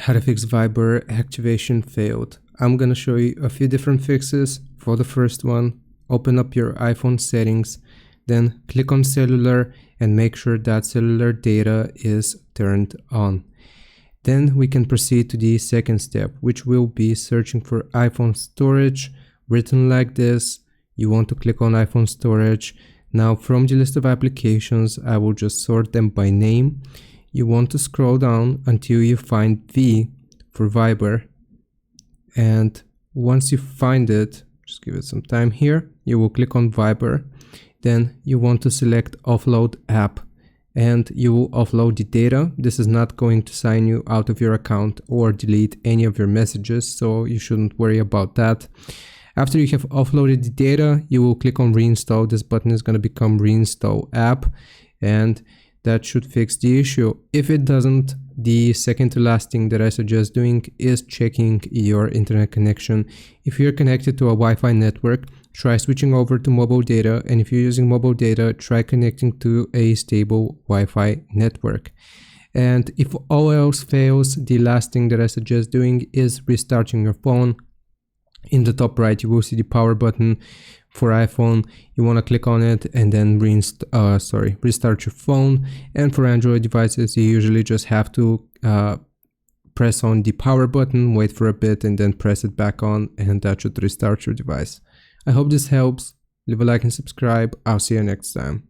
How to fix Viber activation failed. I'm gonna show you a few different fixes. For the first one, open up your iPhone settings, then click on cellular and make sure that cellular data is turned on. Then we can proceed to the second step, which will be searching for iPhone storage, written like this. You want to click on iPhone storage. Now from the list of applications, I will just sort them by name. You want to scroll down until you find V for Viber. And once you find it, just give it some time here, you will click on Viber. Then you want to select Offload app and you will offload the data. This is not going to sign you out of your account or delete any of your messages, so you shouldn't worry about that. After you have offloaded the data, you will click on reinstall. This button is going to become reinstall app, and that should fix the issue. If it doesn't, the second to last thing that I suggest doing is checking your internet connection. If you're connected to a Wi-Fi network, try switching over to mobile data, and if you're using mobile data, try connecting to a stable Wi-Fi network. And if all else fails, the last thing that I suggest doing is restarting your phone. In the top right, you will see the power button. For iPhone, you want to click on it and then restart your phone. And for Android devices, you usually just have to press on the power button, wait for a bit, and then press it back on, and that should restart your device. I hope this helps. Leave a like and subscribe. I'll see you next time.